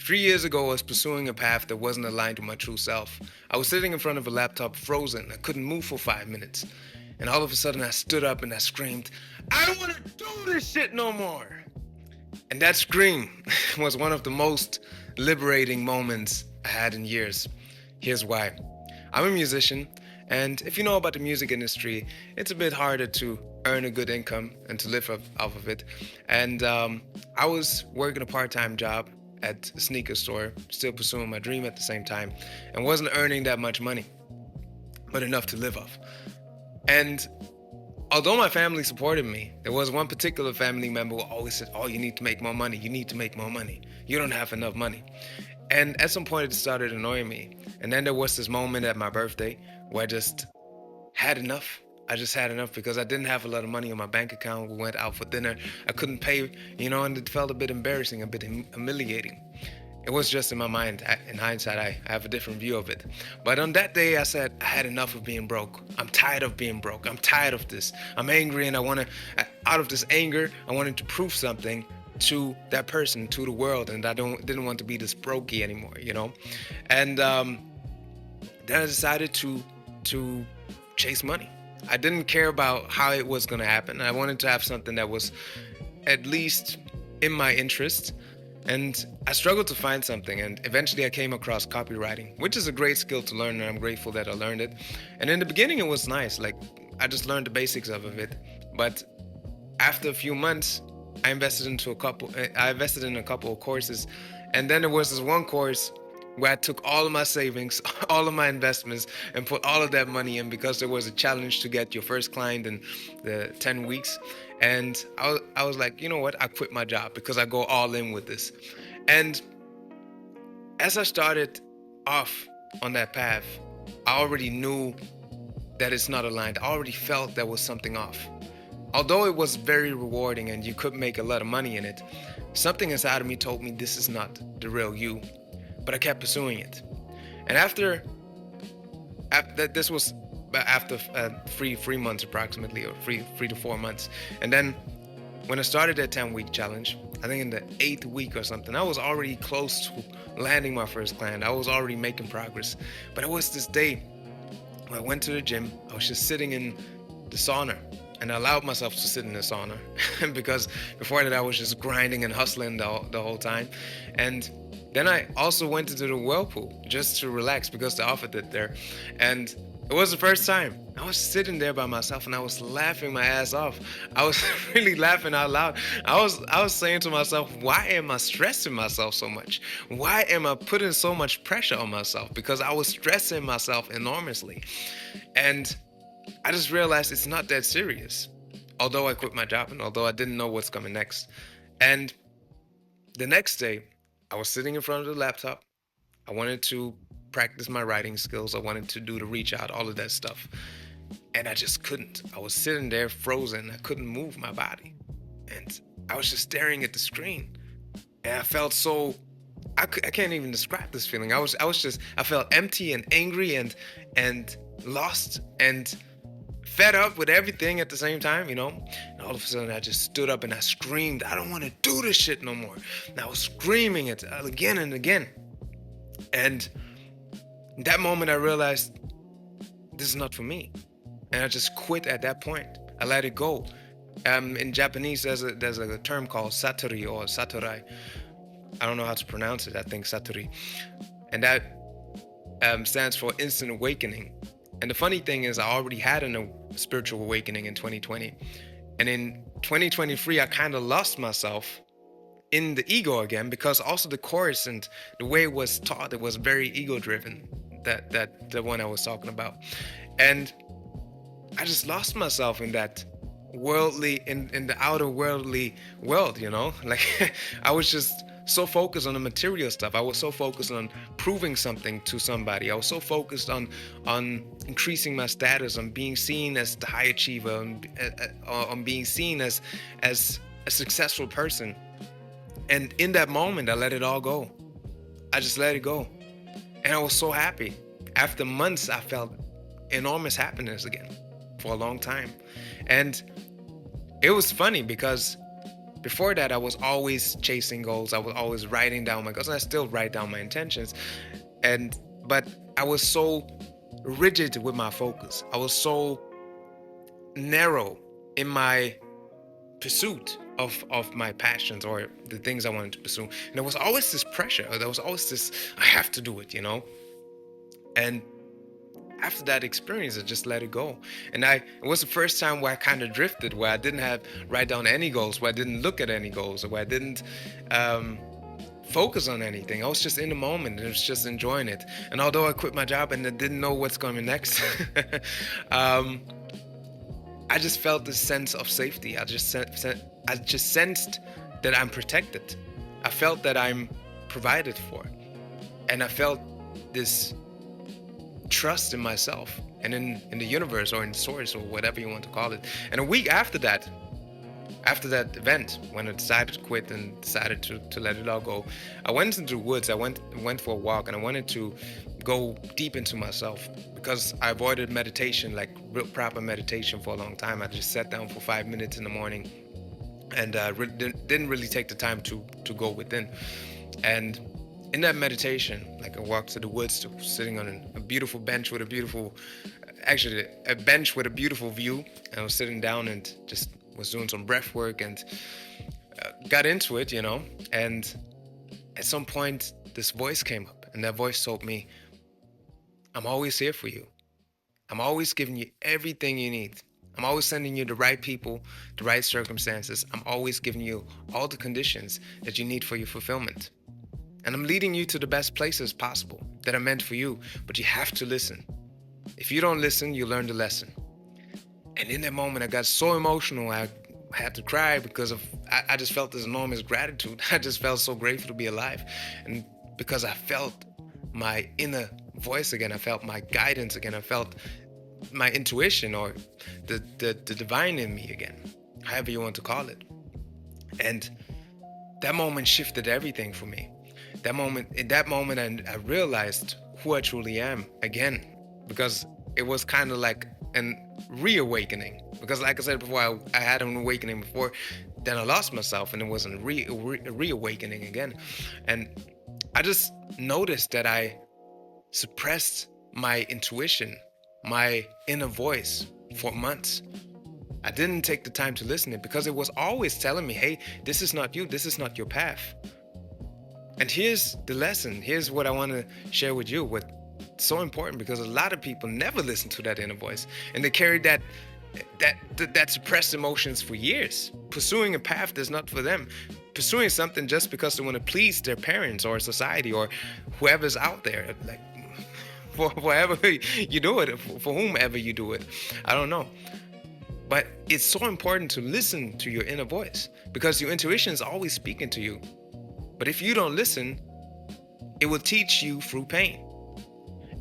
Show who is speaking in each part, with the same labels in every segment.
Speaker 1: 3 years ago, I was pursuing a path that wasn't aligned with my true self. I was sitting in front of a laptop frozen. I couldn't move for 5 minutes. And all of a sudden, I stood up and I screamed, I don't want to do this shit no more. And that scream was one of the most liberating moments I had in years. Here's why. I'm a musician, and if you know about the music industry, it's a bit harder to earn a good income and to live off of it. And I was working a part-time job at a sneaker store, still pursuing my dream at the same time, and wasn't earning that much money, but enough to live off. And although my family supported me, there was one particular family member who always said, oh, you need to make more money. You need to make more money. You don't have enough money. And at some point, it started annoying me. And then there was this moment at my birthday where I just had enough. I just had enough because I didn't have a lot of money in my bank account. We went out for dinner. I couldn't pay, and it felt a bit embarrassing, a bit humiliating. It was just in my mind. In hindsight, I have a different view of it. But on that day, I said, I had enough of being broke. I'm tired of being broke. I'm tired of this. I'm angry, and out of this anger, I wanted to prove something to that person, to the world, and I didn't want to be this brokey anymore. And then I decided to chase money. I didn't care about how it was going to happen. I wanted to have something that was at least in my interest. And I struggled to find something, and eventually I came across copywriting, which is a great skill to learn, and I'm grateful that I learned it. And in the beginning, it was nice. Like, I just learned the basics of it. But after a few months, I invested in a couple of courses. And then there was this one course where I took all of my savings, all of my investments, and put all of that money in because there was a challenge to get your first client in the 10 weeks. And I was like, you know what? I quit my job because I go all in with this. And as I started off on that path, I already knew that it's not aligned. I already felt there was something off. Although it was very rewarding and you could make a lot of money in it, something inside of me told me this is not the real you. But I kept pursuing it. And after this was after 3 months approximately, or three to 4 months. And then when I started that 10-week challenge, I think in the 8th week or something, I was already close to landing my first client. I was already making progress. But it was this day when I went to the gym. I was just sitting in the sauna. And I allowed myself to sit in the sauna because before that I was just grinding and hustling the whole time. And then I also went into the whirlpool just to relax because they offered it there. And it was the first time. I was sitting there by myself and I was laughing my ass off. I was really laughing out loud. I was saying to myself, why am I stressing myself so much? Why am I putting so much pressure on myself? Because I was stressing myself enormously. And I just realized it's not that serious. Although I quit my job and although I didn't know what's coming next. And the next day, I was sitting in front of the laptop. I wanted to practice my writing skills. I wanted to do the reach out, all of that stuff. And I just couldn't. I was sitting there frozen. I couldn't move my body. And I was just staring at the screen. And I felt so, I can't even describe this feeling. I felt empty and angry and lost and fed up with everything at the same time, And all of a sudden I just stood up and I screamed, I don't want to do this shit no more. And I was screaming it again and again. And in that moment I realized this is not for me. And I just quit at that point. I let it go. In Japanese, there's a term called satori or satorai. I don't know how to pronounce it. I think satori. And that stands for instant awakening. And the funny thing is I already had a spiritual awakening in 2020. And in 2023, I kind of lost myself in the ego again because also the course and the way it was taught, it was very ego driven, that the one I was talking about. And I just lost myself in that worldly, in the outer worldly world, like I was just so focused on the material stuff. I was so focused on proving something to somebody. I was so focused on increasing my status, on being seen as the high achiever, on being seen as a successful person. And in that moment, I let it all go. I just let it go. And I was so happy. After months, I felt enormous happiness again for a long time. And it was funny because Before that, I was always chasing goals. I was always writing down my goals, and I still write down my intentions. But I was so rigid with my focus. I was so narrow in my pursuit of my passions or the things I wanted to pursue. And there was always this pressure. There was always this, I have to do it, you know? And after that experience, I just let it go. And it was the first time where I kind of drifted, where I didn't write down any goals, where I didn't look at any goals, or where I didn't focus on anything. I was just in the moment and I was just enjoying it. And although I quit my job and I didn't know what's coming next, I just felt this sense of safety. I just sensed that I'm protected. I felt that I'm provided for. And I felt this trust in myself and in the universe or in source or whatever you want to call it. And a week after that event, when I decided to quit and decided to let it all go, I went into the woods. I went for a walk, and I wanted to go deep into myself because I avoided meditation, like real proper meditation, for a long time. I just sat down for 5 minutes in the morning and didn't really take the time to go within. And in that meditation, like I walked to the woods, sitting on a beautiful bench with a beautiful view, and I was sitting down and just was doing some breath work and got into it, you know. And at some point, this voice came up, and that voice told me, I'm always here for you. I'm always giving you everything you need. I'm always sending you the right people, the right circumstances. I'm always giving you all the conditions that you need for your fulfillment. And I'm leading you to the best places possible that are meant for you, but you have to listen. If you don't listen, you learn the lesson. And in that moment, I got so emotional, I had to cry because I just felt this enormous gratitude. I just felt so grateful to be alive. And because I felt my inner voice again, I felt my guidance again, I felt my intuition or the divine in me again, however you want to call it. And that moment shifted everything for me. In that moment, I realized who I truly am again, because it was kind of like an reawakening. Because like I said before, I had an awakening before, then I lost myself, and it was a reawakening again. And I just noticed that I suppressed my intuition, my inner voice, for months. I didn't take the time to listen to it because it was always telling me, hey, this is not you, this is not your path. And here's the lesson. Here's what I want to share with you. What's so important, because a lot of people never listen to that inner voice, and they carry that suppressed emotions for years, pursuing a path that's not for them, pursuing something just because they want to please their parents or society or whoever's out there, like for whoever you do it, for whomever you do it. I don't know. But it's so important to listen to your inner voice, because your intuition is always speaking to you. But if you don't listen, it will teach you through pain.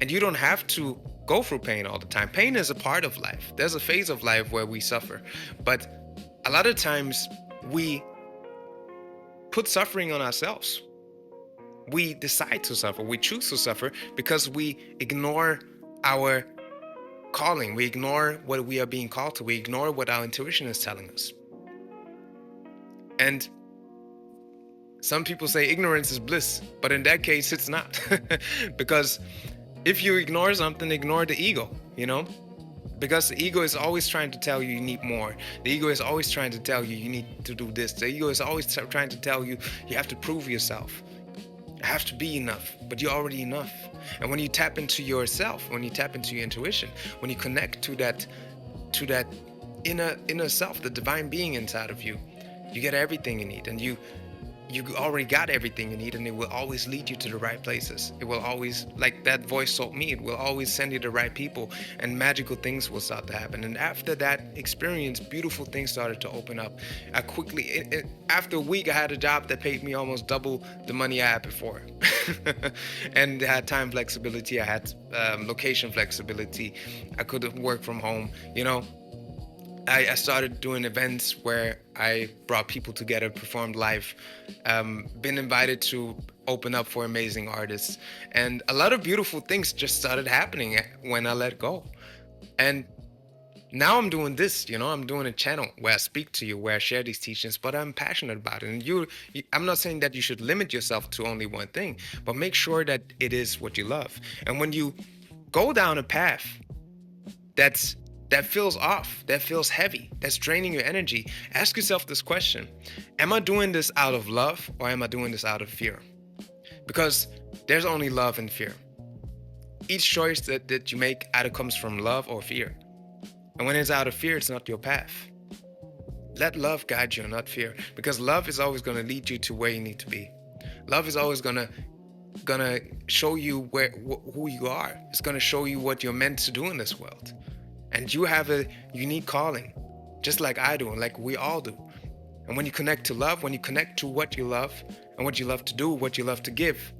Speaker 1: And you don't have to go through pain all the time. Pain is a part of life. There's a phase of life where we suffer. But a lot of times we put suffering on ourselves. We decide to suffer. We choose to suffer because we ignore our calling. We ignore what we are being called to. We ignore what our intuition is telling us. And some people say ignorance is bliss, but in that case, it's not. Because if you ignore something, ignore the ego, you know? Because the ego is always trying to tell you need more. The ego is always trying to tell you need to do this. The ego is always trying to tell you have to prove yourself. You have to be enough, but you're already enough. And when you tap into yourself, when you tap into your intuition, when you connect to that inner self, the divine being inside of you, you get everything you need, and you already got everything you need, and it will always lead you to the right places. It will always, like that voice told me, it will always send you the right people, and magical things will start to happen. And after that experience, beautiful things started to open up. I quickly, after a week, I had a job that paid me almost double the money I had before. And I had time flexibility, I had location flexibility, I could work from home, you know. I started doing events where I brought people together, performed live, been invited to open up for amazing artists. And a lot of beautiful things just started happening when I let go. And Now I'm doing this, I'm doing a channel where I speak to you, where I share these teachings, but I'm passionate about it. And I'm not saying that you should limit yourself to only one thing, but make sure that it is what you love. And when you go down a path that's that feels off, that feels heavy, that's draining your energy, ask yourself this question: am I doing this out of love, or am I doing this out of fear? Because there's only love and fear. Each choice that you make either comes from love or fear. And when it's out of fear, it's not your path. Let love guide you, not fear, because love is always going to lead you to where you need to be. Love is always gonna show you who you are. It's gonna show you what you're meant to do in this world. And you have a unique calling, just like I do, and like we all do. And when you connect to love, when you connect to what you love and what you love to do, what you love to give,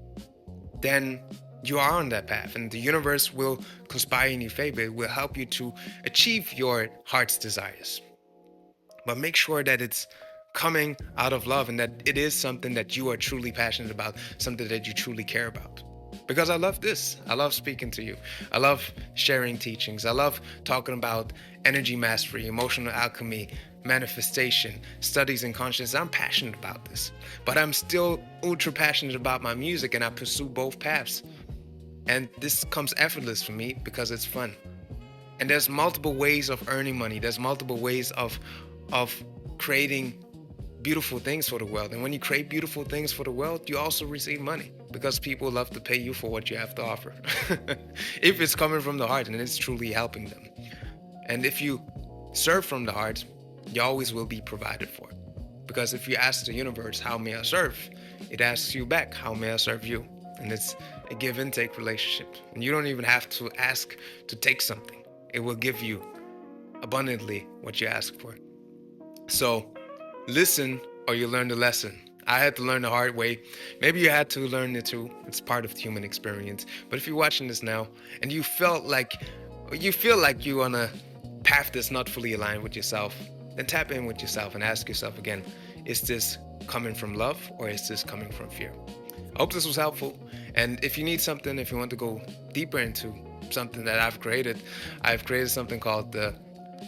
Speaker 1: then you are on that path, and the universe will conspire in your favor. It will help you to achieve your heart's desires. But make sure that it's coming out of love, and that it is something that you are truly passionate about, something that you truly care about. Because I love this. I love speaking to you. I love sharing teachings. I love talking about energy mastery, emotional alchemy, manifestation, studies in consciousness. I'm passionate about this. But I'm still ultra passionate about my music, and I pursue both paths. And this comes effortless for me because it's fun. And there's multiple ways of earning money. There's multiple ways of creating beautiful things for the world. And when you create beautiful things for the world, you also receive money, because people love to pay you for what you have to offer. If it's coming from the heart and it's truly helping them. And if you serve from the heart, you always will be provided for. Because if you ask the universe, how may I serve? It asks you back, how may I serve you? And it's a give and take relationship. And you don't even have to ask to take something. It will give you abundantly what you ask for. So listen, or you learn the lesson. I had to learn the hard way. Maybe you had to learn it too. It's part of the human experience. But if you're watching this now and you feel like you're on a path that's not fully aligned with yourself, then tap in with yourself and ask yourself again, is this coming from love, or is this coming from fear? I hope this was helpful. And if you need something, if you want to go deeper into something that I've created something called the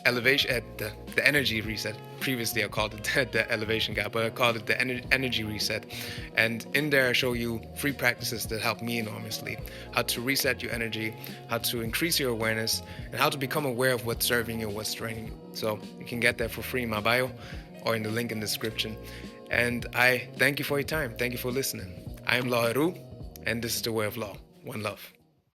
Speaker 1: elevation, the energy reset. Previously I called it the elevation gap, but I called it the energy reset. And in there I show you free practices that help me enormously: how to reset your energy, how to increase your awareness, and how to become aware of what's serving you and what's draining you. So you can get that for free in my bio or in the link in the description. And I thank you for your time. Thank you for listening. I am Law Heru, and this is the way of law. One love.